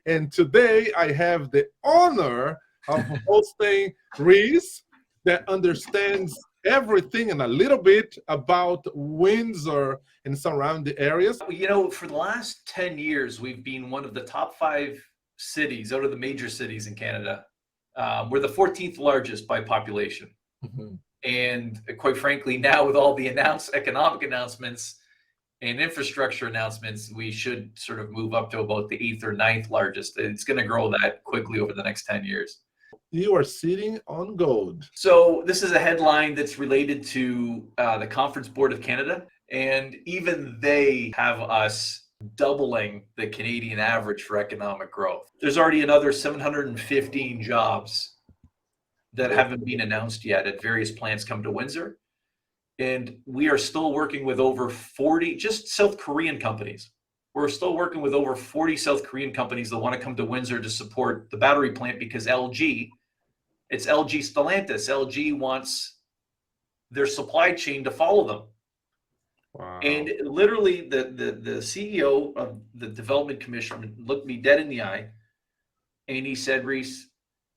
And today I have the honor of hosting Rhys, that understands everything and a little bit about Windsor and surrounding areas. For the last 10 years, we've been one of the top 5 cities out of the major cities in Canada. We're the 14th largest by population. Mm-hmm. And quite frankly, now with all the economic announcements and infrastructure announcements, we should sort of move up to about the 8th or 9th largest. It's going to grow that quickly over the next 10 years. You are sitting on gold. So this is a headline that's related to the Conference Board of Canada. And even they have us doubling the Canadian average for economic growth. There's already another 715 jobs that haven't been announced yet at various plants come to Windsor. And we are still working with over 40 just South Korean companies. We're still working with over 40 South Korean companies that want to come to Windsor to support the battery plant because it's LG Stellantis. LG wants their supply chain to follow them. Wow. And literally the CEO of the Development Commission looked me dead in the eye and he said, Rhys,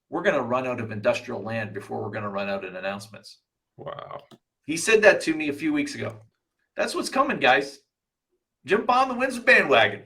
we're going to run out of industrial land before we're going to run out of announcements. Wow. He said that to me a few weeks ago. That's what's coming, guys. Jump on the Windsor bandwagon.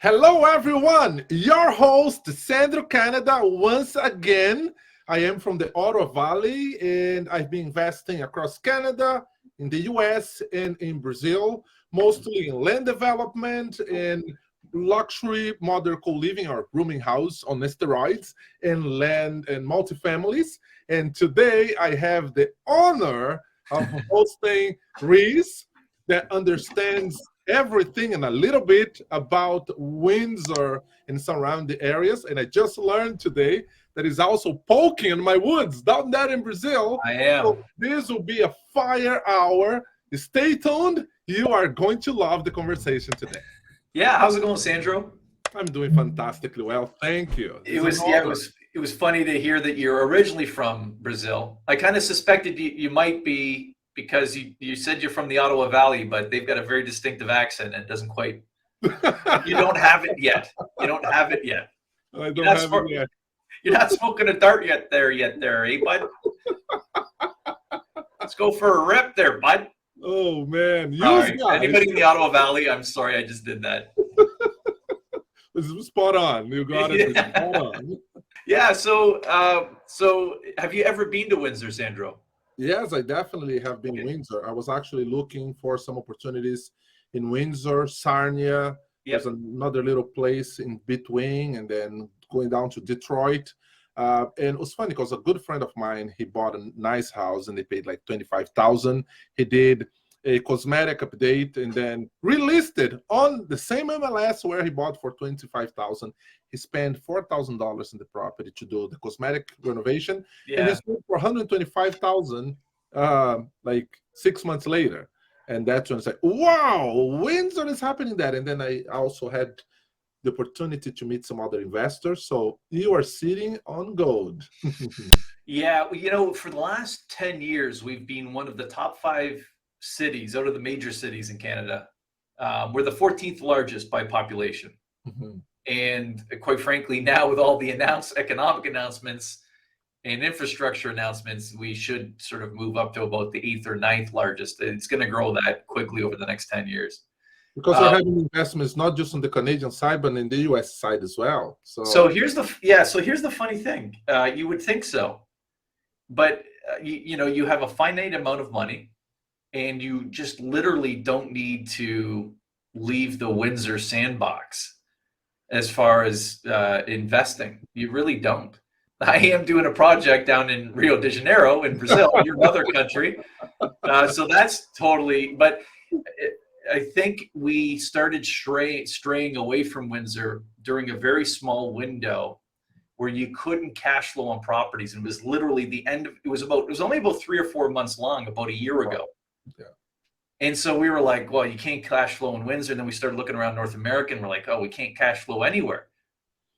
Hello, everyone. Your host, Sandro Canada, once again. I am from the Oro Valley, and I've been investing across Canada, in the US, and in Brazil, mostly in land development and luxury modern co-living or rooming house on steroids and land and multifamilies. And today I have the honor of hosting Rhys, that understands everything and a little bit about Windsor and surrounding areas. And I just learned today that he's also poking in my woods down there in Brazil. I am. So this will be a fire hour. Stay tuned. You are going to love the conversation today. Yeah, how's it going, Sandro? I'm doing fantastically well. Thank you. It was funny to hear that you're originally from Brazil. I kind of suspected you might be because you said you're from the Ottawa Valley, but they've got a very distinctive accent and it doesn't quite. You don't have it yet. You don't have it yet. I don't have it yet. You're not smoking a dart yet, eh, bud? Let's go for a rip there, bud. Oh man! Anybody in the Ottawa Valley? I'm sorry, I just did that. This is spot on. You got it. Yeah. Spot on. Yeah. So have you ever been to Windsor, Sandro? Yes, I definitely have been in Windsor. I was actually looking for some opportunities in Windsor, Sarnia. Yep. There's another little place in between, and then going down to Detroit. And it was funny because a good friend of mine, he bought a nice house and they paid like $25,000. He did a cosmetic update and then relisted on the same MLS where he bought for $25,000. He spent $4,000 in the property to do the cosmetic renovation, and he sold for $125,000 like 6 months later. And that's when I said, "Wow, Windsor is happening that." And then I also had the opportunity to meet some other investors. So you are sitting on gold. Yeah, for the last 10 years, we've been one of the top 5 cities out of the major cities in Canada. We're the 14th largest by population. Mm-hmm. And quite frankly, now with all the economic announcements and infrastructure announcements, we should sort of move up to about the 8th or 9th largest. It's going to grow that quickly over the next 10 years. Because we're having investments not just on the Canadian side, but in the US side as well. So here's the funny thing. You would think so, but you have a finite amount of money, and you just literally don't need to leave the Windsor sandbox as far as investing. You really don't. I am doing a project down in Rio de Janeiro in Brazil. You're another country. So that's totally, but I think we started straying away from Windsor during a very small window where you couldn't cash flow on properties. And it was literally the end of, it was only about 3 or 4 months long, about a year ago. Yeah. And so we were like, well, you can't cash flow in Windsor. And then we started looking around North America and we're like, oh, we can't cash flow anywhere.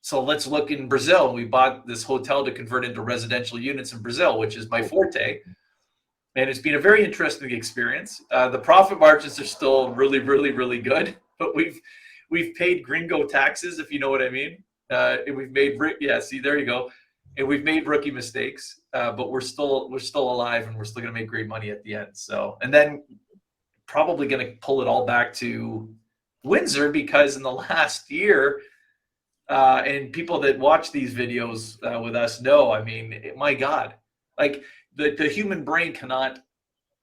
So let's look in Brazil. And we bought this hotel to convert into residential units in Brazil, which is my forte. And it's been a very interesting experience. The profit margins are still really, really, really good, but we've paid gringo taxes, if you know what I mean. And we've made, see, there you go. And we've made rookie mistakes, but we're still alive, and we're still going to make great money at the end. So, and then probably going to pull it all back to Windsor, because in the last year, and people that watch these videos with us know, I mean, my God, like the human brain cannot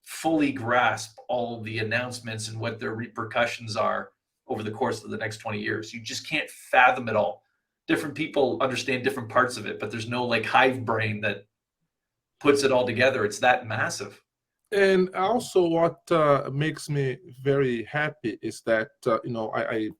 fully grasp all the announcements and what their repercussions are over the course of the next 20 years. You just can't fathom it all. Different people understand different parts of it, but there's no like hive brain that puts it all together. It's that massive. And also what makes me very happy is that, I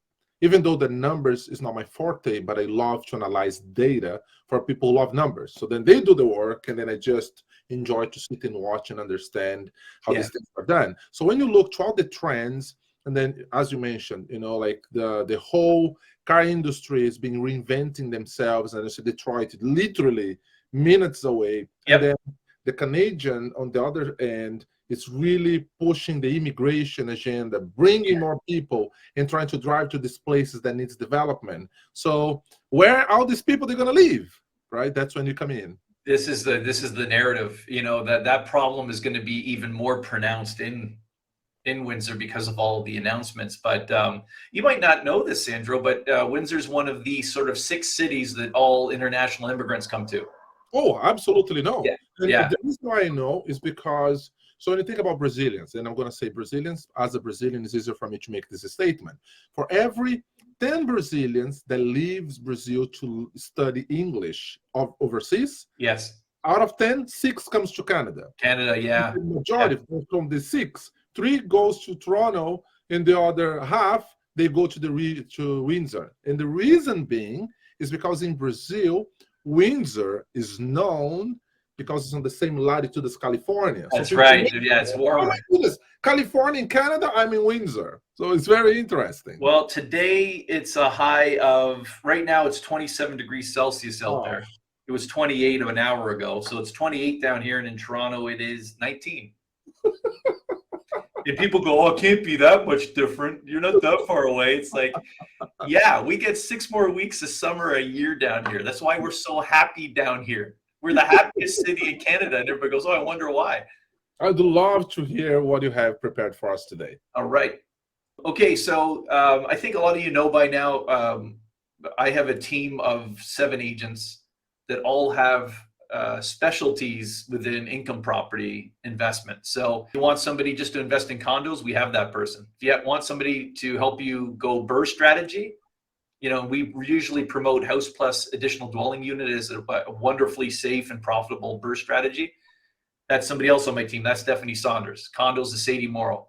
even though the numbers is not my forte, but I love to analyze data for people who love numbers. So then they do the work, and then I just enjoy to sit and watch and understand how these things are done. So when you look to all the trends, and then as you mentioned, like the whole car industry has been reinventing themselves, and it's Detroit literally minutes away. Yep. And then the Canadian on the other end is really pushing the immigration agenda, bringing more people and trying to drive to these places that needs development. So where are all these people they're going to live, right? That's when you come in. This is the narrative, that problem is going to be even more pronounced in Windsor because of all of the announcements. But you might not know this, Sandro, but Windsor is one of the sort of 6 cities that all international immigrants come to. Oh, absolutely no. Yeah. And the reason why I know is because, so when you think about Brazilians, and I'm going to say Brazilians, as a Brazilian, it's easier for me to make this a statement. For every 10 Brazilians that leaves Brazil to study English overseas, yes, out of 10, 6 comes to Canada. Canada, yeah. The majority from the 6, 3 goes to Toronto, and the other half, they go to Windsor. And the reason being is because in Brazil, Windsor is known because it's on the same latitude as California. That's right. Yeah, it's warm. Oh my goodness, California and Canada, I'm in Windsor. So it's very interesting. Well, today it's a high of, right now it's 27 degrees Celsius out there. It was 28 an hour ago. So it's 28 down here, and in Toronto it is 19. And people go, oh, it can't be that much different. You're not that far away. It's like, yeah, we get 6 more weeks of summer a year down here. That's why we're so happy down here. We're the happiest city in Canada. And everybody goes, oh, I wonder why. I'd love to hear what you have prepared for us today. All right. Okay, so I think a lot of you know by now, I have a team of 7 agents that all have specialties within income property investment. So if you want somebody just to invest in condos, we have that person. If you want somebody to help you go BRRRR strategy, we usually promote house plus additional dwelling unit as a wonderfully safe and profitable BRRRR strategy. That's somebody else on my team. That's Stephanie Saunders. Condos is Sadie Morrow.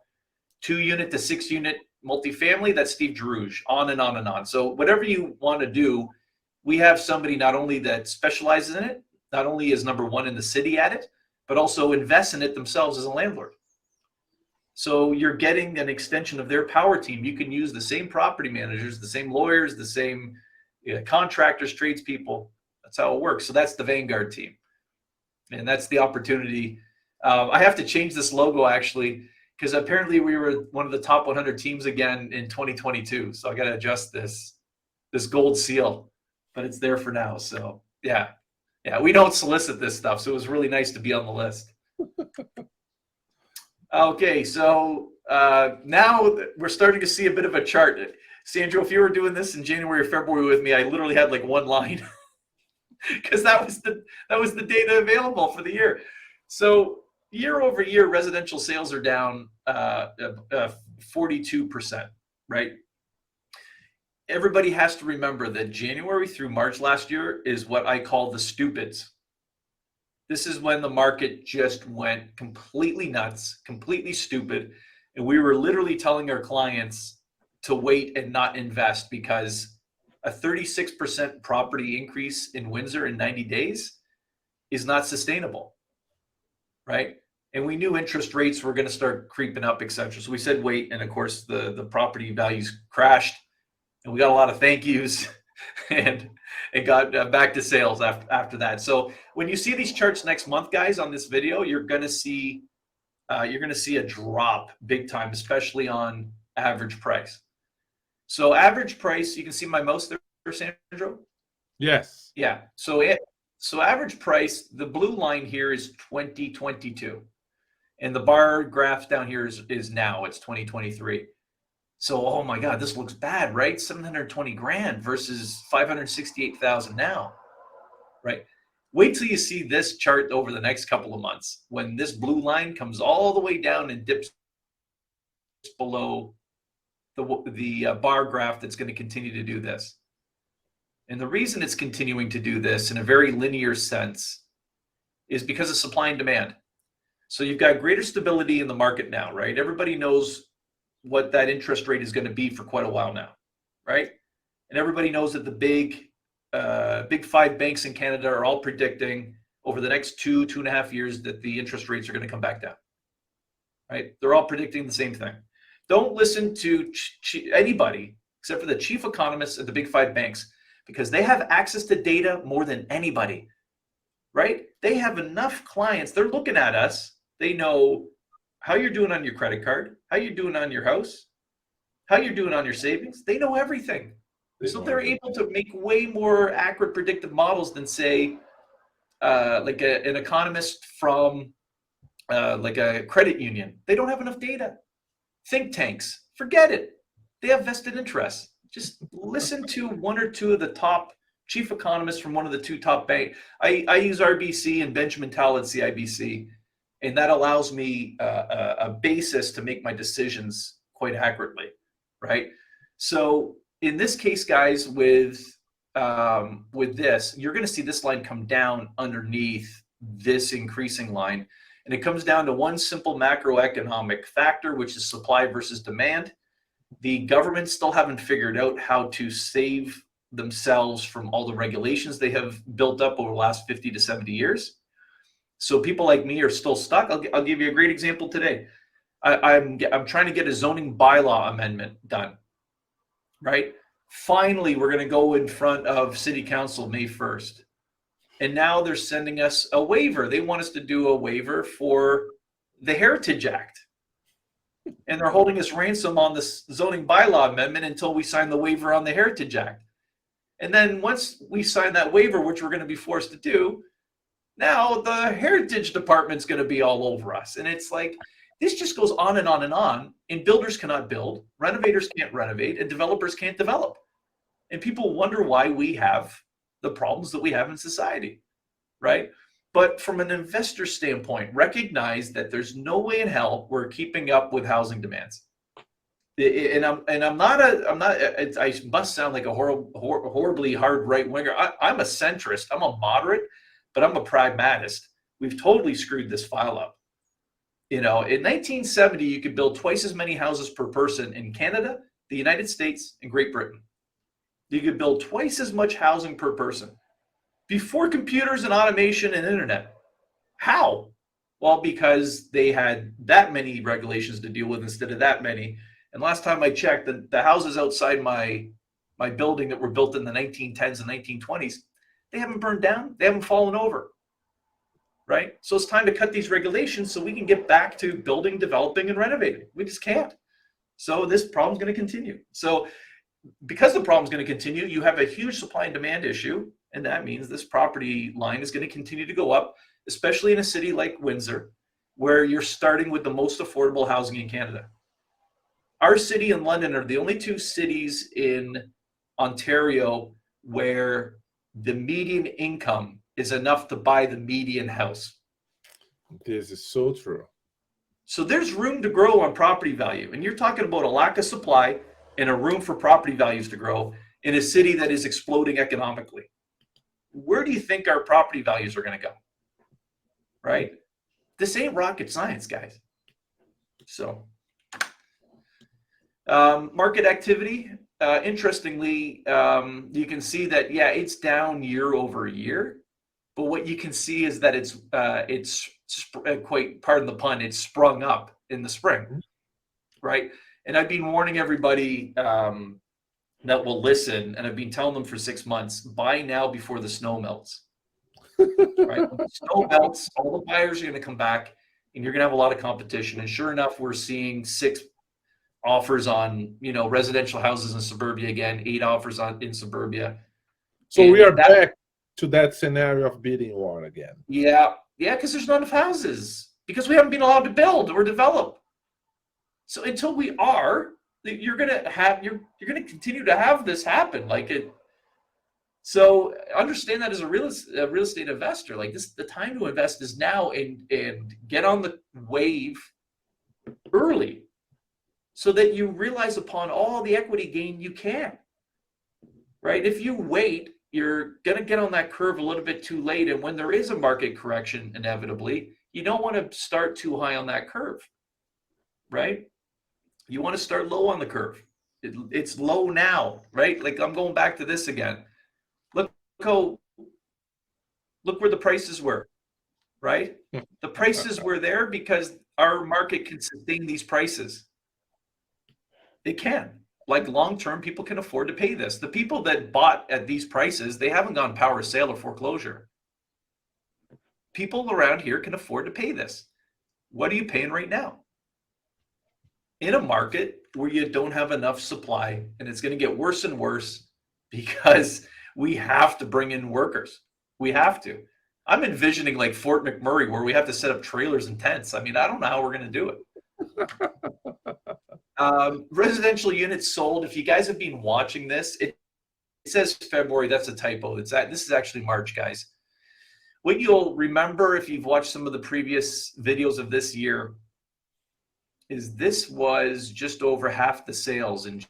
2-unit to 6-unit multifamily, that's Steve Derouge. On and on and on. So whatever you want to do, we have somebody not only that specializes in it, not only is number 1 in the city at it, but also invests in it themselves as a landlord. So you're getting an extension of their power team. You can use the same property managers, the same lawyers, the same contractors, tradespeople. That's how it works. So that's the Vanguard team. And that's the opportunity. I have to change this logo, actually, because apparently we were one of the top 100 teams again in 2022. So I got to adjust this gold seal, but it's there for now. So yeah, we don't solicit this stuff. So it was really nice to be on the list. Okay, so now we're starting to see a bit of a chart. Sandro, if you were doing this in January or February with me, I literally had like 1 line because that was the data available for the year. So year over year, residential sales are down 42%, right? everybody has to remember that January through March last year is what I call the stupids. This is when the market just went completely nuts, completely stupid. And we were literally telling our clients to wait and not invest because a 36% property increase in Windsor in 90 days is not sustainable, right? And we knew interest rates were going to start creeping up, et cetera. So we said wait, and of course the property values crashed, and we got a lot of thank yous, and it got back to sales after that. So when you see these charts next month, guys, on this video, you're going to see a drop big time, especially on average price. So average price, you can see my mouse there, Sandro? Yes. Yeah. So average price, the blue line here is 2022. And the bar graph down here is now, it's 2023. So, oh my God, this looks bad, right? 720 grand versus 568,000 now, right? Wait till you see this chart over the next couple of months when this blue line comes all the way down and dips below the bar graph that's going to continue to do this. And the reason it's continuing to do this in a very linear sense is because of supply and demand. So you've got greater stability in the market now, right? Everybody knows what that interest rate is going to be for quite a while now, right? And everybody knows that the big 5 banks in Canada are all predicting over the next 2.5 years that the interest rates are going to come back down, right? They're all predicting the same thing. Don't listen to anybody except for the chief economists at the big 5 banks, because they have access to data more than anybody, right? They have enough clients. They're looking at us. They know how you're doing on your credit card, how you're doing on your house, how you're doing on your savings. They know everything. So they're able to make way more accurate predictive models than, say, like an economist from like a credit union. They don't have enough data. Think tanks, forget it. They have vested interests. Just listen to one or two of the top chief economists from one of the 2 top banks. I use RBC and Benjamin Tal at CIBC, and that allows me a basis to make my decisions quite accurately, right? So in this case, guys, with this, you're going to see this line come down underneath this increasing line, and it comes down to one simple macroeconomic factor, which is supply versus demand. The government still haven't figured out how to save themselves from all the regulations they have built up over the last 50 to 70 years. So people like me are still stuck. I'll give you a great example today. I'm trying to get a zoning bylaw amendment done, right? Finally, we're going to go in front of City Council May 1st. And now they're sending us a waiver. They want us to do a waiver for the Heritage Act. And they're holding us ransom on this zoning bylaw amendment until we sign the waiver on the Heritage Act. And then once we sign that waiver, which we're going to be forced to do, now the Heritage Department's going to be all over us. And it's like, this just goes on and on and on. And builders cannot build, renovators can't renovate, and developers can't develop. And people wonder why we have the problems that we have in society, right? But from an investor standpoint, recognize that there's no way in hell we're keeping up with housing demands. And I must sound like a horribly hard right winger. I'm a centrist. I'm a moderate, but I'm a pragmatist. We've totally screwed this file up. You know, in 1970, you could build twice as many houses per person in Canada, the United States, and Great Britain. You could build twice as much housing per person before computers and automation and internet. How? Well, because they had that many regulations to deal with instead of that many. And last time I checked, the houses outside my building that were built in the 1910s and 1920s, they haven't burned down. They haven't fallen over, right? So it's time to cut these regulations so we can get back to building, developing, and renovating. We just can't. So this problem's going to continue. So because the problem's going to continue, you have a huge supply and demand issue, and that means this property line is going to continue to go up, especially in a city like Windsor, where you're starting with the most affordable housing in Canada. Our city and London are the only 2 cities in Ontario where the median income is enough to buy the median house. This is so true. So there's room to grow on property value. And you're talking about a lack of supply and a room for property values to grow in a city that is exploding economically. Where do you think our property values are going to go? Right? This ain't rocket science, guys. So, market activity. Interestingly, you can see that, yeah, it's down year over year. But what you can see is that it's quite, pardon the pun, it's sprung up in the spring, right? And I've been warning everybody that will listen, and I've been telling them for 6 months, buy now before the snow melts. Right? When the snow melts, all the buyers are going to come back, and you're going to have a lot of competition. And sure enough, we're seeing 6 offers on, residential houses in suburbia again, 8 offers in suburbia. So we are back to that scenario of bidding war again. Yeah, because there's not enough houses, because we haven't been allowed to build or develop. So until we are, you're gonna continue to have this happen. So understand that as a real estate investor, like this, the time to invest is now, and get on the wave early, so that you realize upon all the equity gain you can. Right? If you wait, you're going to get on that curve a little bit too late. And when there is a market correction, inevitably, you don't want to start too high on that curve, right? You want to start low on the curve. It's low now, right? Like, I'm going back to this again. Look where the prices were, right? The prices were there because our market can sustain these prices. It can. Like, long-term, people can afford to pay this. The people that bought at these prices, they haven't gone power sale or foreclosure. People around here can afford to pay this. What are you paying right now? In a market where you don't have enough supply, and it's going to get worse and worse because we have to bring in workers. We have to. I'm envisioning like Fort McMurray, where we have to set up trailers and tents. I mean, I don't know how we're going to do it. Residential units sold. If you guys have been watching this, it says February. That's a typo. This is actually March, guys. What you'll remember if you've watched some of the previous videos of this year is this was just over half the sales in.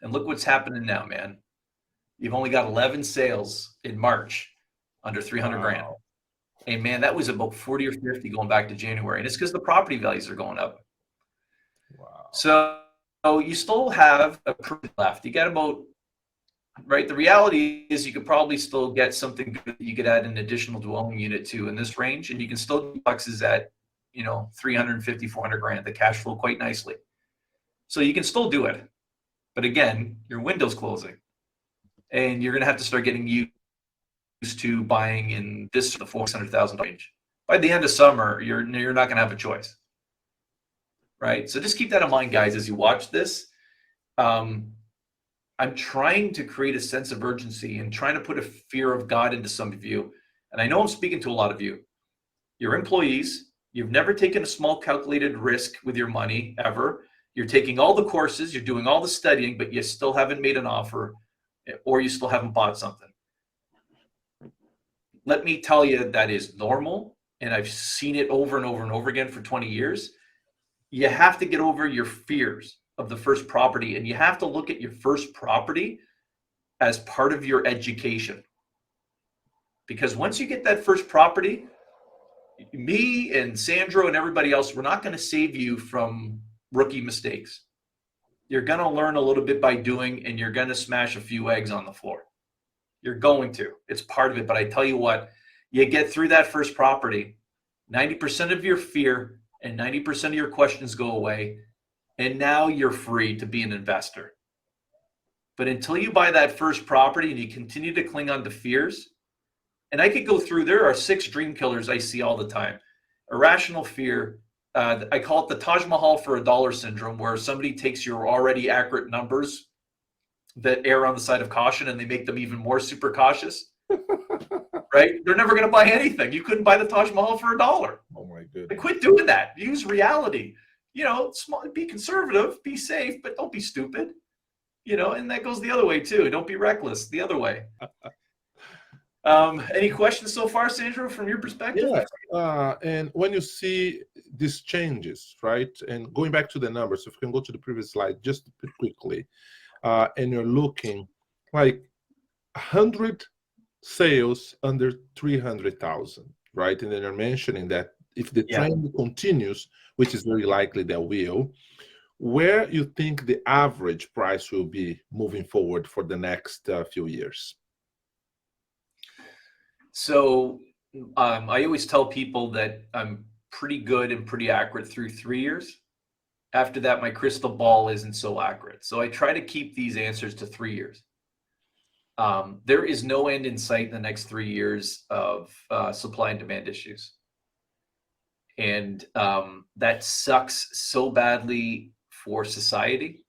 And look what's happening now, man. You've only got 11 sales in March under 300 grand. And man, that was about 40 or 50 going back to January. And it's because the property values are going up. Wow. So you still have a pretty left. You got about, right? The reality is you could probably still get something good that you could add an additional dwelling unit to in this range. And you can still do boxes at, 350, 400 grand, the cash flow quite nicely. So you can still do it. But again, your window's closing. And you're going to have to start getting used to buying in the $400,000 range. By the end of summer, you're not going to have a choice, right? So just keep that in mind, guys, as you watch this. I'm trying to create a sense of urgency and trying to put a fear of God into some of you. And I know I'm speaking to a lot of you. You're employees. You've never taken a small calculated risk with your money ever. You're taking all the courses. You're doing all the studying, but you still haven't made an offer, or you still haven't bought something. Let me tell you, that is normal, and I've seen it over and over and over again for 20 years. You have to get over your fears of the first property, and you have to look at your first property as part of your education. Because once you get that first property, me and Sandro and everybody else, we're not going to save you from rookie mistakes. You're going to learn a little bit by doing, and you're going to smash a few eggs on the floor. You're going to. It's part of it. But I tell you what, you get through that first property, 90% of your fear and 90% of your questions go away, and now you're free to be an investor. But until you buy that first property and you continue to cling on to fears, and I could go through, there are 6 dream killers I see all the time. Irrational fear. I call it the Taj Mahal for a dollar syndrome, where somebody takes your already accurate numbers that err on the side of caution and they make them even more super cautious. Right? They're never going to buy anything. You couldn't buy the Taj Mahal for $1. Oh my goodness. And quit doing that. Use reality. Be conservative, be safe, but don't be stupid. And that goes the other way too. Don't be reckless the other way. Any questions so far, Sandro, from your perspective? Yes. And when you see these changes, right, and going back to the numbers, if you can go to the previous slide just quickly, and you're looking like 100 sales under 300,000, right? And then you're mentioning that if the trend continues, which is very likely that will, where you think the average price will be moving forward for the next few years? So I always tell people that I'm pretty good and pretty accurate through 3 years. After that, my crystal ball isn't so accurate. So I try to keep these answers to 3 years. There is no end in sight in the next 3 years of supply and demand issues. And that sucks so badly for society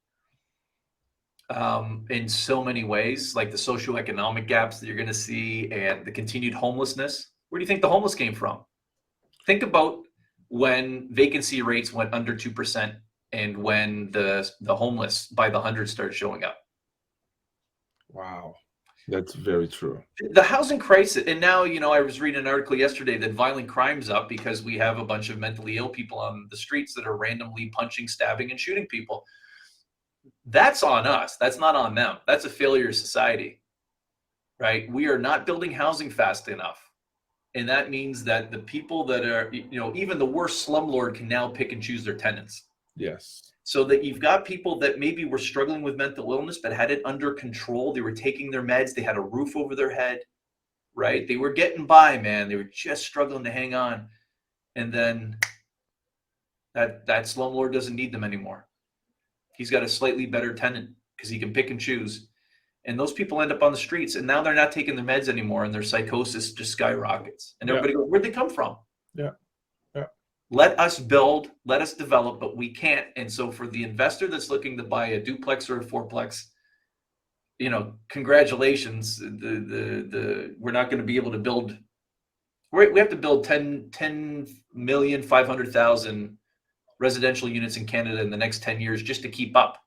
in so many ways, like the socioeconomic gaps that you're going to see and the continued homelessness. Where do you think the homeless came from? Think about when vacancy rates went under 2% and when the homeless by the hundred started showing up. Wow. That's very true. The housing crisis, and now, I was reading an article yesterday that violent crime's up because we have a bunch of mentally ill people on the streets that are randomly punching, stabbing, and shooting people. That's on us. That's not on them. That's a failure of society, right? We are not building housing fast enough. And that means that the people that are, even the worst slumlord can now pick and choose their tenants. Yes. So that you've got people that maybe were struggling with mental illness, but had it under control. They were taking their meds. They had a roof over their head, right? They were getting by, man. They were just struggling to hang on. And then that slumlord doesn't need them anymore. He's got a slightly better tenant because he can pick and choose. And those people end up on the streets, and now they're not taking their meds anymore, and their psychosis just skyrockets. And everybody goes, where'd they come from? Yeah. Let us build, let us develop, but we can't. And so for the investor that's looking to buy a duplex or a fourplex, congratulations. We're not going to be able to build. We have to build 10,500,000 residential units in Canada in the next 10 years just to keep up.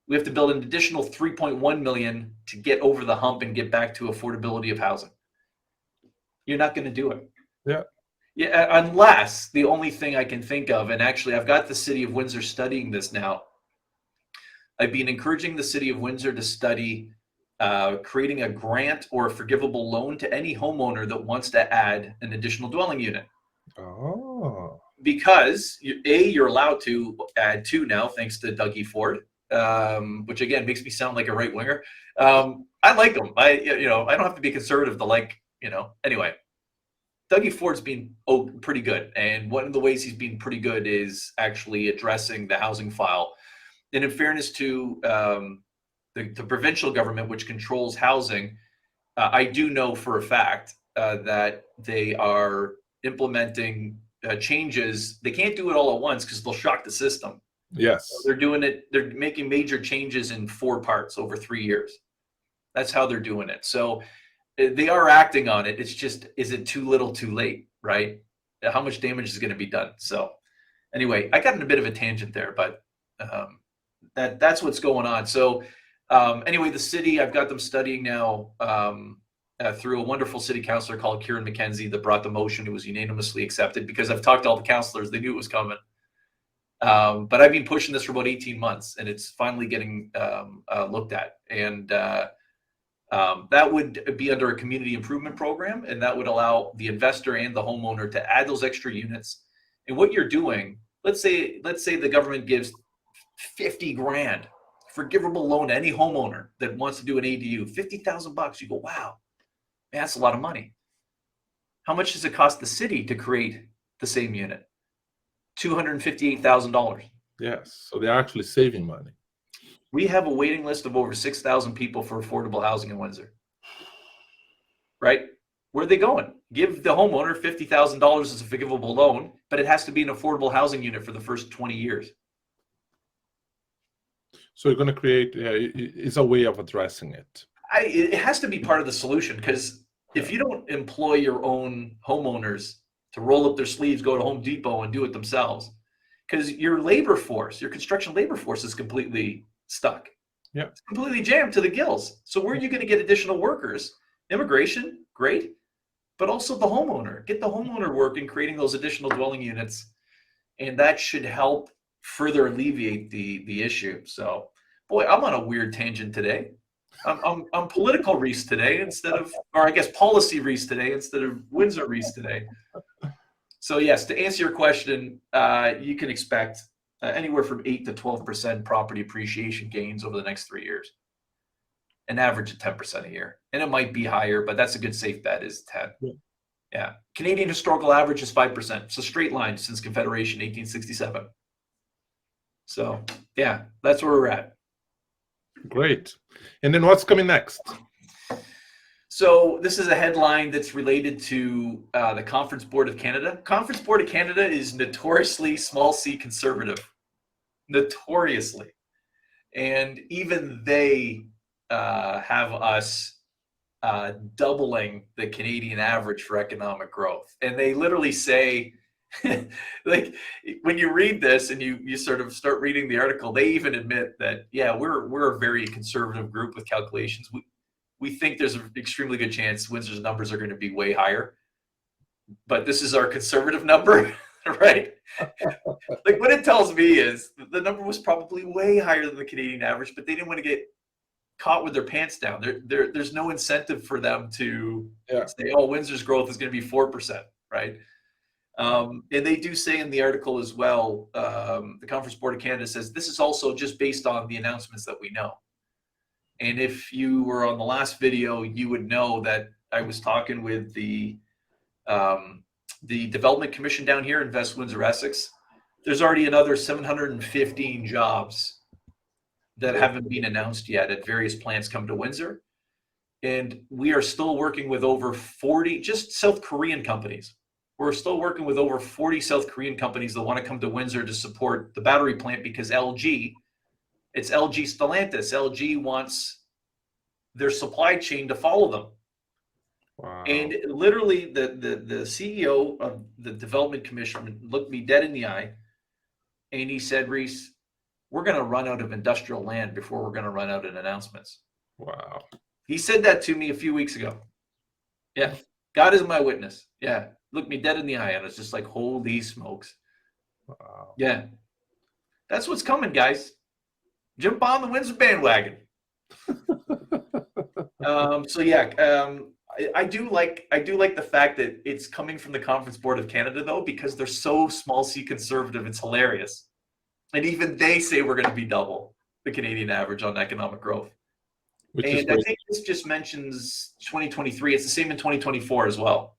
We have to build an additional 3.1 million to get over the hump and get back to affordability of housing. You're not going to do it. Yeah. Yeah, unless the only thing I can think of, and actually I've got the city of Windsor studying this now. I've been encouraging the city of Windsor to study creating a grant or a forgivable loan to any homeowner that wants to add an additional dwelling unit. Oh. Because you're allowed to add 2 now, thanks to Dougie Ford, which again makes me sound like a right winger. I like him. I don't have to be conservative to like, anyway. Dougie Ford's been pretty good. And one of the ways he's been pretty good is actually addressing the housing file. And in fairness to the provincial government, which controls housing, I do know for a fact that they are implementing changes. They can't do it all at once because they'll shock the system. Yes. They're doing it. They're making major changes in 4 parts over 3 years. That's how they're doing it. So they are acting on it. It's just, is it too little too late, right? How much damage is going to be done? So anyway, I got in a bit of a tangent there, but that's what's going on. So anyway, the city, I've got them studying now through a wonderful city councilor called Kieran McKenzie that brought the motion. It was unanimously accepted because I've talked to all the councilors. They knew it was coming. But I've been pushing this for about 18 months, and it's finally getting looked at. And that would be under a community improvement program, and that would allow the investor and the homeowner to add those extra units. And what you're doing, let's say the government gives 50 grand forgivable loan to any homeowner that wants to do an ADU, $50,000. You go, wow, man, that's a lot of money. How much does it cost the city to create the same unit? $258,000. Yes. So they're actually saving money. We have a waiting list of over 6,000 people for affordable housing in Windsor. Right? Where are they going? Give the homeowner $50,000 as a forgivable loan, but it has to be an affordable housing unit for the first 20 years. So you're going to create, it's a way of addressing it. It has to be part of the solution, because if you don't employ your own homeowners to roll up their sleeves, go to Home Depot and do it themselves, because your labor force, your construction labor force is completely stuck. Yeah. It's completely jammed to the gills. So where are you going to get additional workers? Immigration, great. But also the homeowner. Get the homeowner working, creating those additional dwelling units. And that should help further alleviate the issue. So, boy, I'm on a weird tangent today. I'm political Rhys today instead of, or I guess policy Rhys today instead of Windsor Rhys today. So yes, to answer your question, you can expect anywhere from 8 to 12% property appreciation gains over the next 3 years. An average of 10% a year. And it might be higher, but that's a good safe bet is 10. Yeah. Canadian historical average is 5%. It's a straight line since Confederation 1867. So yeah, that's where we're at. Great. And then what's coming next? So this is a headline that's related to the Conference Board of Canada. Conference Board of Canada is notoriously small c conservative. Notoriously. And even they have us doubling the Canadian average for economic growth. And they literally say, like, when you read this and you sort of start reading the article, they even admit that, yeah, we're a very conservative group with calculations. We think there's an extremely good chance Windsor's numbers are going to be way higher, but this is our conservative number, right? Like, what it tells me is the number was probably way higher than the Canadian average, but they didn't want to get caught with their pants down. There's no incentive for them to say, oh, Windsor's growth is going to be 4%, right? And they do say in the article as well, the Conference Board of Canada says this is also just based on the announcements that we know. And if you were on the last video, you would know that I was talking with the Development Commission down here in Windsor Essex. There's already another 715 jobs that haven't been announced yet at various plants come to Windsor. And we are still working with over 40 just South Korean companies. We're still working with over 40 South Korean companies that want to come to Windsor to support the battery plant because it's LG Stellantis. LG wants their supply chain to follow them. Wow. And literally the CEO of the Development Commission looked me dead in the eye and he said, Rhys, we're going to run out of industrial land before we're going to run out of announcements. Wow. He said that to me a few weeks ago. Yeah. God is my witness. Yeah. Looked me dead in the eye and it's just like, holy smokes. Wow. Yeah. That's what's coming, guys. Jump on the Windsor bandwagon. So yeah, I do like the fact that it's coming from the Conference Board of Canada though, because they're so small c conservative. It's hilarious. And even they say we're going to be double the Canadian average on economic growth. And I think this just mentions 2023. It's the same in 2024 as well.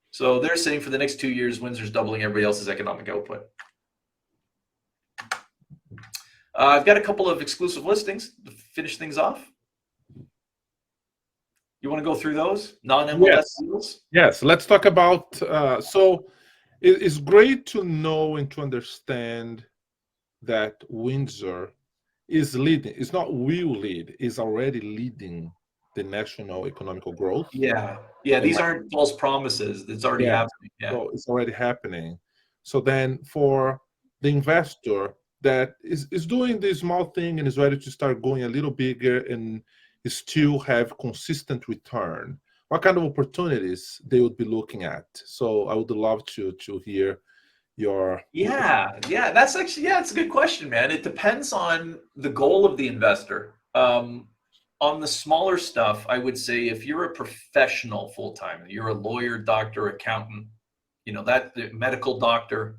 So they're saying for the next 2 years, Windsor's doubling everybody else's economic output. I've got a couple of exclusive listings to finish things off. You want to go through those non-MLS deals? Yes, let's talk about. So it's great to know and to understand that Windsor is leading. It's not will lead, it's already leading the national economical growth. Yeah. These aren't false promises. It's already happening. Yeah. So it's already happening. So then for the investor that is doing this small thing and is ready to start going a little bigger and still have consistent return, what kind of opportunities they would be looking at? So I would love to hear your that's actually it's a good question, man. It depends on the goal of the investor. On the smaller stuff, I would say if you're a professional full-time, you're a lawyer, doctor, accountant, that medical doctor,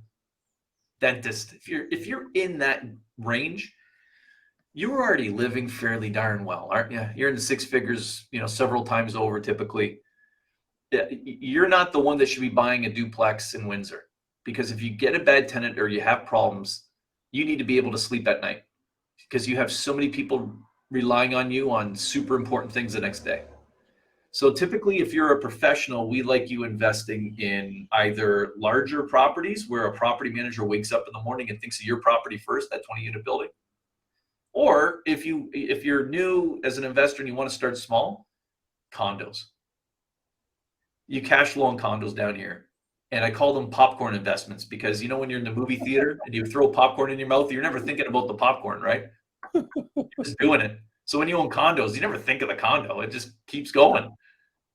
dentist, if you're in that range, you're already living fairly darn well, aren't you? You're in the six figures, several times over typically. You're not the one that should be buying a duplex in Windsor, because if you get a bad tenant or you have problems, you need to be able to sleep at night because you have so many people relying on you on super important things the next day. So typically, if you're a professional, we like you investing in either larger properties where a property manager wakes up in the morning and thinks of your property first, that 20-unit building. Or if you're new as an investor and you want to start small, condos. You cash flow on condos down here. And I call them popcorn investments because, when you're in the movie theater and you throw popcorn in your mouth, you're never thinking about the popcorn, right? You're just doing it. So when you own condos, you never think of the condo. It just keeps going.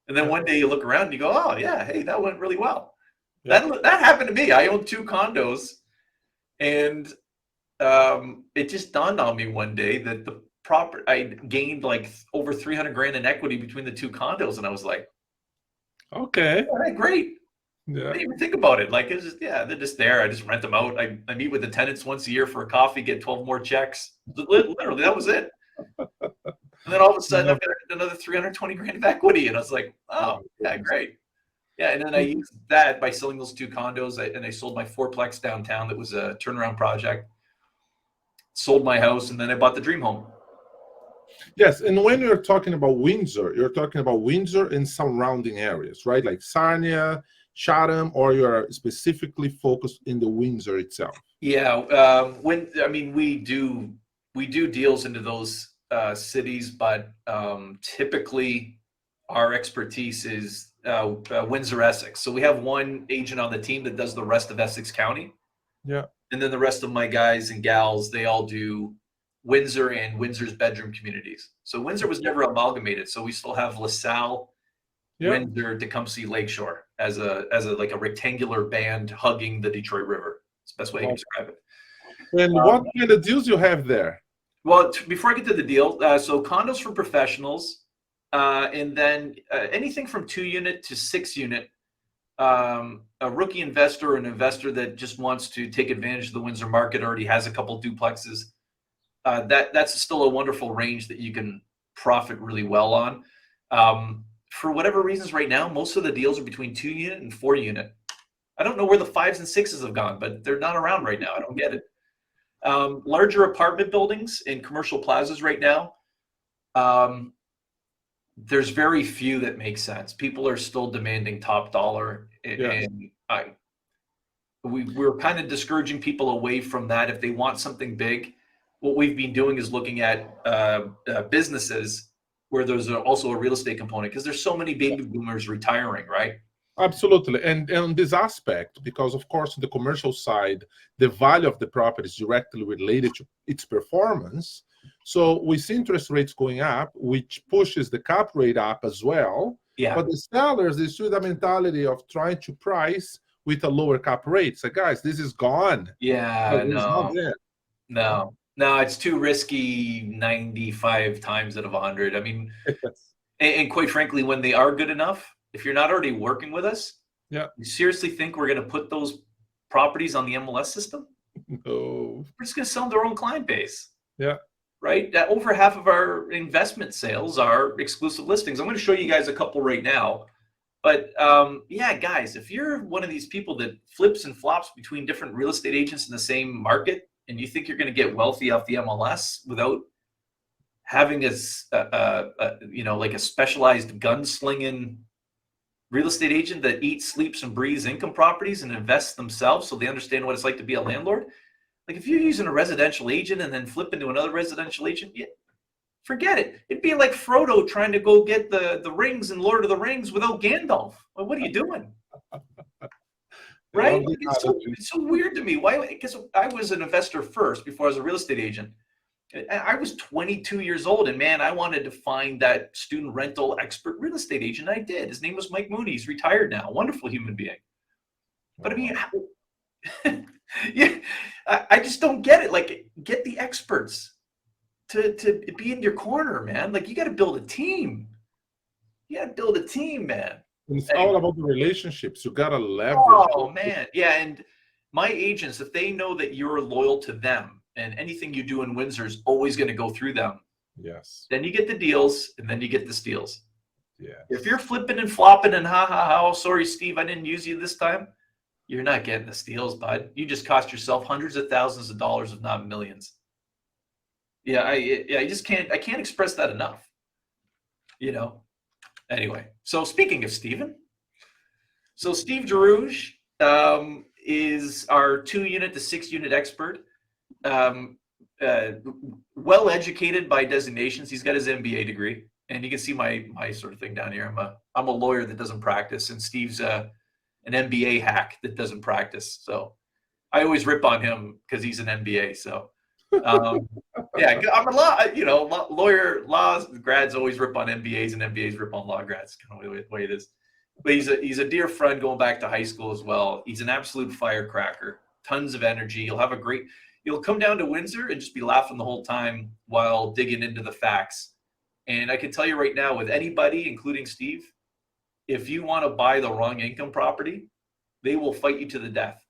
And then one day you look around and you go, oh yeah, hey, that went really well. Yeah. That happened to me. I owned 2 condos, and it just dawned on me one day that the property, I gained like over 300 grand in equity between the 2 condos, and I was like, Okay. all right, great. I Yeah. didn't even think about it. Like, it's just, yeah, they're just there. I just rent them out. I meet with the tenants once a year for a coffee, get 12 more checks. Literally, that was it. And then all of a sudden, I've got another 320 grand of equity. And I was like, oh, yeah, great. Yeah, and then I used that by selling those 2 condos, and I sold my 4-plex downtown that was a turnaround project. Sold my house, and then I bought the dream home. Yes, and when you're talking about Windsor, you're talking about Windsor and surrounding areas, right? Like Sarnia, Chatham, or you're specifically focused in the Windsor itself? Yeah, we do deals into those cities, but typically our expertise is Windsor Essex. So we have one agent on the team that does the rest of Essex County. Yeah. And then the rest of my guys and gals, they all do Windsor and Windsor's bedroom communities. So Windsor was never amalgamated. So we still have LaSalle, Windsor, Tecumseh, Lakeshore as a like a rectangular band hugging the Detroit River. It's the best way to describe it. And what kind of deals you have there? Well, before I get to the deal, so condos for professionals, and then anything from 2-unit to 6-unit. A rookie investor or an investor that just wants to take advantage of the Windsor market, already has a couple duplexes. That's still a wonderful range that you can profit really well on. For whatever reasons right now, most of the deals are between 2-unit and 4-unit. I don't know where the 5s and 6s have gone, but they're not around right now. I don't get it. Larger apartment buildings in commercial plazas right now, there's very few that make sense. People are still demanding top dollar, and we're kind of discouraging people away from that. If they want something big, what we've been doing is looking at businesses where there's also a real estate component, because there's so many baby boomers retiring, right? Absolutely. And on this aspect, because of course, on the commercial side, the value of the property is directly related to its performance. So we see interest rates going up, which pushes the cap rate up as well. Yeah. But the sellers, they still have the mentality of trying to price with a lower cap rate. So guys, this is gone. Yeah, No. No, it's too risky 95 times out of 100. I mean, and quite frankly, when they are good enough, if you're not already working with us, yeah, you seriously think we're going to put those properties on the MLS system? No. We're just going to sell them to our own client base. Yeah. Right? Over half of our investment sales are exclusive listings. I'm going to show you guys a couple right now. But yeah, guys, if you're one of these people that flips and flops between different real estate agents in the same market, and you think you're going to get wealthy off the MLS without having like a specialized gunslinging real estate agent that eats, sleeps, and breathes income properties and invests themselves so they understand what it's like to be a landlord. Like, if you're using a residential agent and then flip into another residential agent, forget it. It'd be like Frodo trying to go get the rings in Lord of the Rings without Gandalf. Well, what are you doing? Right? Like, it's so weird to me. Why? Because I was an investor first before I was a real estate agent. I was 22 years old, and man, I wanted to find that student rental expert real estate agent. I did. His name was Mike Mooney. He's retired now. Wonderful human being. But I mean, yeah, I just don't get it. Like, get the experts to be in your corner, man. Like, you got to build a team. You got to build a team, man. It's all about the relationships. You got to leverage. Oh, man. Yeah, and my agents, if they know that you're loyal to them and anything you do in Windsor is always going to go through them, yes, then you get the deals, and then you get the steals. Yeah. If you're flipping and flopping and ha, sorry, Steve, I didn't use you this time, you're not getting the steals, bud. You just cost yourself hundreds of thousands of dollars, if not millions. Yeah, I just can't express that enough. Anyway, so speaking of Steven, so Steve Derouge is our 2-unit to 6-unit expert. Well educated by designations. He's got his MBA degree, and you can see my sort of thing down here. I'm a lawyer that doesn't practice, and Steve's an MBA hack that doesn't practice. So I always rip on him because he's an MBA. So Yeah, I'm a lawyer. Law grads always rip on MBAs, and MBAs rip on law grads. Kind of the way it is. But he's a dear friend going back to high school as well. He's an absolute firecracker. Tons of energy. You'll come down to Windsor and just be laughing the whole time while digging into the facts. And I can tell you right now, with anybody, including Steve, if you want to buy the wrong income property, they will fight you to the death.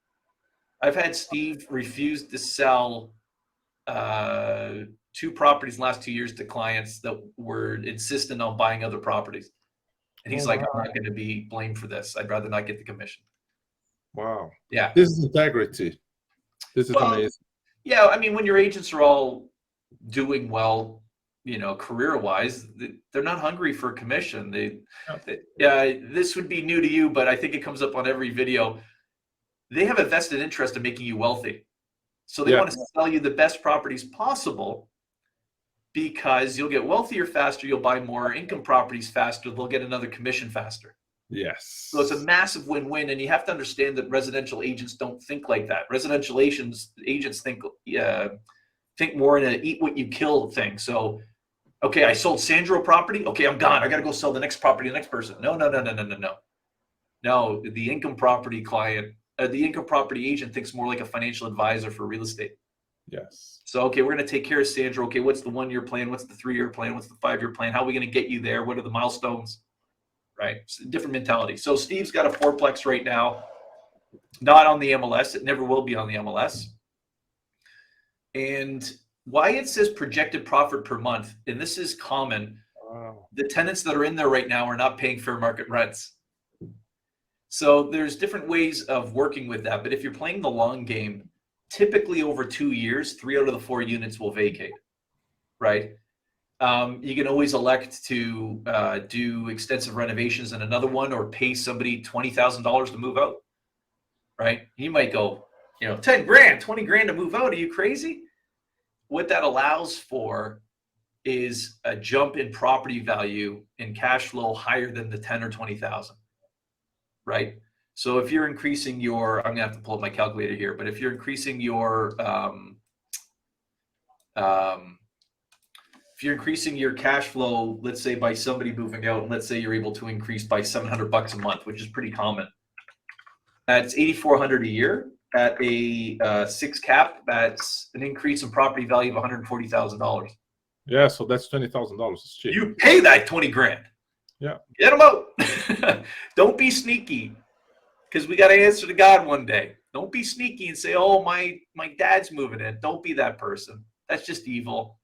I've had Steve refuse to sell 2 properties in the last 2 years to clients that were insistent on buying other properties. And he's like, I'm not going to be blamed for this. I'd rather not get the commission. Wow. Yeah. This is integrity. This is amazing. Yeah. I mean, when your agents are all doing well, career-wise, they're not hungry for commission. This would be new to you, but I think it comes up on every video. They have a vested interest in making you wealthy. So they want to sell you the best properties possible because you'll get wealthier faster, you'll buy more income properties faster, they'll get another commission faster. Yes. So it's a massive win-win, and you have to understand that residential agents don't think like that. Residential agents think more in an eat what you kill thing. So, okay, I sold Sandro property. Okay, I'm gone. I got to go sell the next property to the next person. No. No, the income property client, the income property agent thinks more like a financial advisor for real estate. Yes. So, okay, we're going to take care of Sandro. Okay, what's the 1-year plan? What's the 3-year plan? What's the 5-year plan? How are we going to get you there? What are the milestones? Right? It's a different mentality. So Steve's got a 4-plex right now, not on the MLS. It never will be on the MLS. And why it says projected profit per month, and this is common, the tenants that are in there right now are not paying fair market rents. So there's different ways of working with that. But if you're playing the long game, typically over 2 years, 3 out of the 4 units will vacate, right? You can always elect to do extensive renovations in another one, or pay somebody $20,000 to move out, right? You might go, 10 grand, 20 grand to move out. Are you crazy? What that allows for is a jump in property value and cash flow higher than the 10 or 20,000, right? So if you're increasing your, I'm gonna have to pull up my calculator here, but if you're increasing your cash flow, let's say by somebody moving out, and let's say you're able to increase by $700 a month, which is pretty common. That's $8,400 a year at a 6 cap. That's an increase in property value of $140,000. Yeah, so that's $20,000. It's cheap. You pay that 20 grand. Yeah. Get them out. Don't be sneaky, because we got to answer to God one day. Don't be sneaky and say, oh, my dad's moving in. Don't be that person. That's just evil.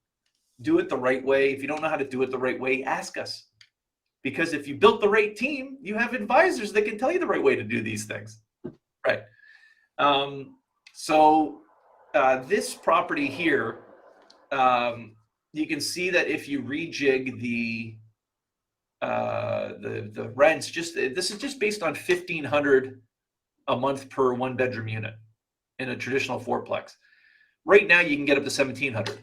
Do it the right way. If you don't know how to do it the right way, ask us. Because if you built the right team, you have advisors that can tell you the right way to do these things. Right. So this property here, you can see that if you rejig the rents, this is just based on $1,500 a month per 1-bedroom unit in a traditional 4-plex. Right now, you can get up to $1,700.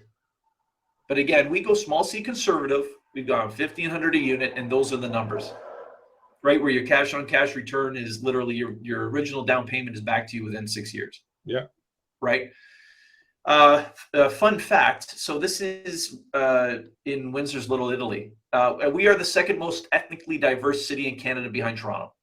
But again, we go small C conservative. We've gone $1,500 a unit, and those are the numbers, right? Where your cash on cash return is literally your original down payment is back to you within 6 years. Yeah. Right. Fun fact. So this is in Windsor's Little Italy. We are the 2nd most ethnically diverse city in Canada behind Toronto.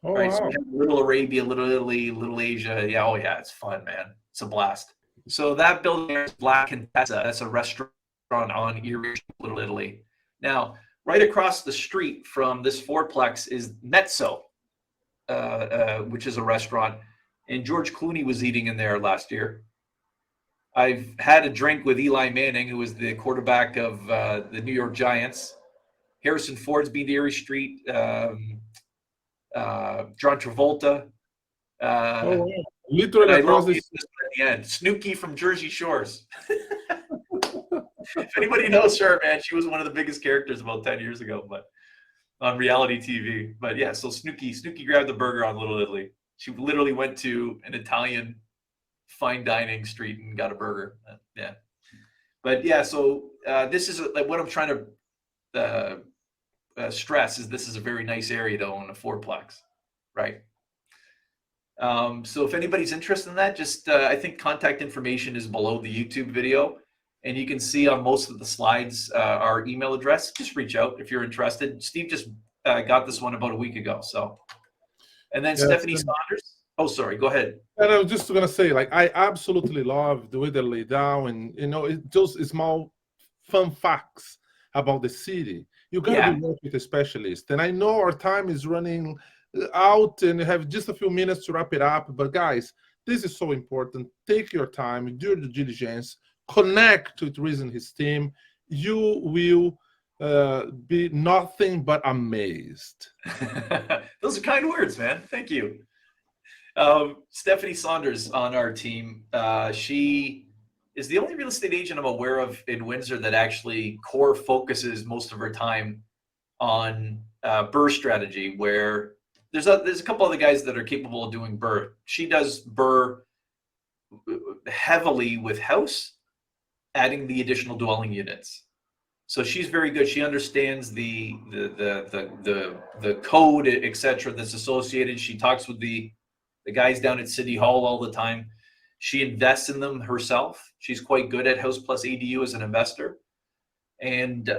Oh, right. wow. So we have Little Arabia, Little Italy, Little Asia. Yeah. Oh yeah. It's fun, man. It's a blast. So that building is Black Contessa. That's a restaurant on Erie, Little Italy. Now, right across the street from this 4-plex is Mezzo, which is a restaurant. And George Clooney was eating in there last year. I've had a drink with Eli Manning, who was the quarterback of the New York Giants. Harrison Ford's been to Erie Street. John Travolta. Literally across the at the end. Snooki from Jersey Shores. If anybody knows her, man, she was one of the biggest characters about 10 years ago, but on reality TV. But yeah, so Snooki grabbed the burger on Little Italy. She literally went to an Italian fine dining street and got a burger. Yeah. But yeah, so this is like what I'm trying to stress is this is a very nice area to own a 4-plex, right? So if anybody's interested in that, just I think contact information is below the YouTube video. And you can see on most of the slides our email address. Just reach out if you're interested. Steve just got this one about a week ago. So, and then Yes, Stephanie Saunders. Oh, sorry. Go ahead. And I was just gonna say, like, I absolutely love the way they lay down, and just small fun facts about the city. You gotta be working with a specialist. And I know our time is running out, and have just a few minutes to wrap it up. But guys, this is so important. Take your time, do the diligence, connect with Rhys and his team. You will be nothing but amazed. Those are kind words, man. Thank you. Stephanie Saunders on our team. She is the only real estate agent I'm aware of in Windsor that actually core focuses most of her time on BRRRR strategy, where there's a couple other guys that are capable of doing BRRRR. She does BRRRR heavily with house, adding the additional dwelling units. So she's very good. She understands the code, etc., that's associated. She talks with the guys down at City Hall all the time. She invests in them herself. She's quite good at House Plus ADU as an investor. And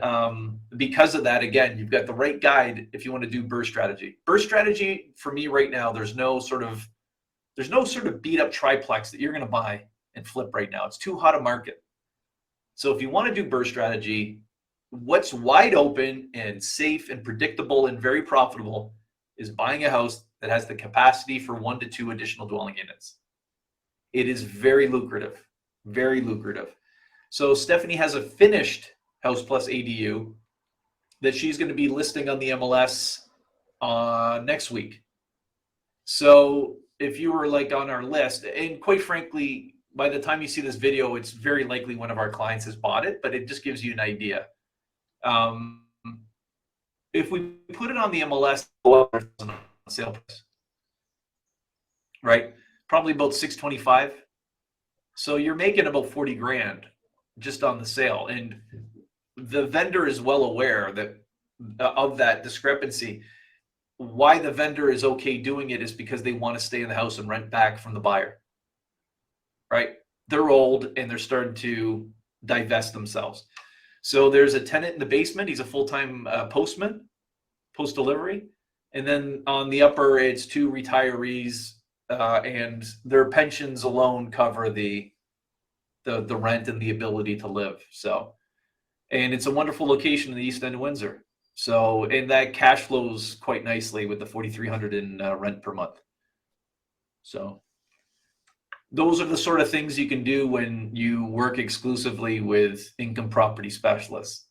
because of that, again, you've got the right guide if you want to do BRRRR strategy. BRRRR strategy for me right now, there's no sort of beat up triplex that you're going to buy and flip right now. It's too hot a market. So if you want to do BRRRR strategy, what's wide open and safe and predictable and very profitable is buying a house that has the capacity for 1 to 2 additional dwelling units. It is very lucrative, very lucrative. So Stephanie has a finished House Plus ADU that she's going to be listing on the MLS next week. So if you were like on our list, and quite frankly, by the time you see this video, it's very likely one of our clients has bought it, but it just gives you an idea. If we put it on the MLS, sale price, right? Probably about 625. So you're making about 40 grand just on the sale. And the vendor is well aware that of that discrepancy. Why the vendor is okay doing it is because they want to stay in the house and rent back from the buyer, right? They're old and they're starting to divest themselves. So there's a tenant in the basement. He's a full-time postman, post-delivery. And then on the upper, it's 2 retirees, and their pensions alone cover the rent and the ability to live. So, and it's a wonderful location in the East End of Windsor. So, and that cash flows quite nicely with the $4,300 in rent per month. So those are the sort of things you can do when you work exclusively with income property specialists,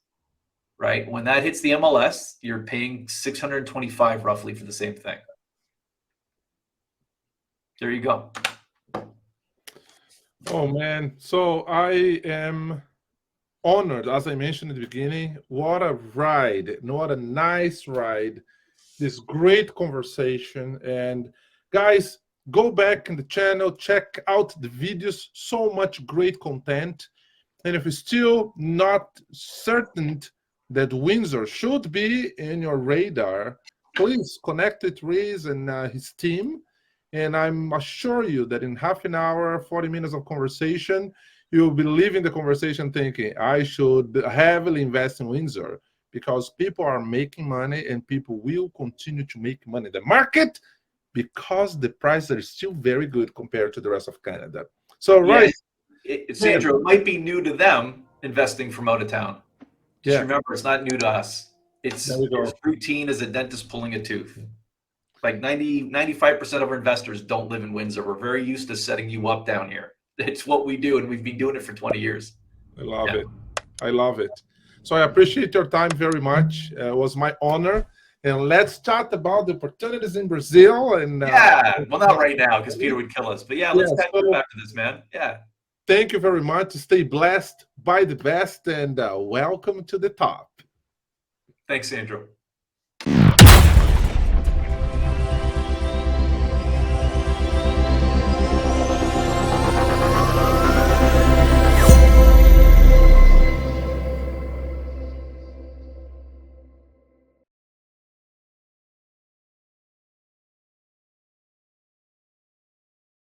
right? When that hits the MLS, you're paying $625 roughly for the same thing. There you go. Oh man, so I am honored, as I mentioned at the beginning. What a ride, what a nice ride. This great conversation. And guys, go back in the channel, check out the videos, so much great content. And if you're still not certain that Windsor should be in your radar, please connect with Rhys and his team. And I'm assure you that in half an hour, 40 minutes of conversation, you'll be leaving the conversation thinking, I should heavily invest in Windsor, because people are making money and people will continue to make money in the market because the prices are still very good compared to the rest of Canada. So, right. Sandro, it might be new to them investing from out of town. Just remember, it's not new to us. It's as routine as a dentist pulling a tooth. Like 95% of our investors don't live in Windsor. We're very used to setting you up down here. It's what we do, and we've been doing it for 20 years. I love it. I love it. So I appreciate your time very much. It was my honor. And let's chat about the opportunities in Brazil. And well, not right now because Peter would kill us. But let's catch up after this, man. Thank you very much. Stay blessed by the best, and welcome to the top. Thanks, Sandro.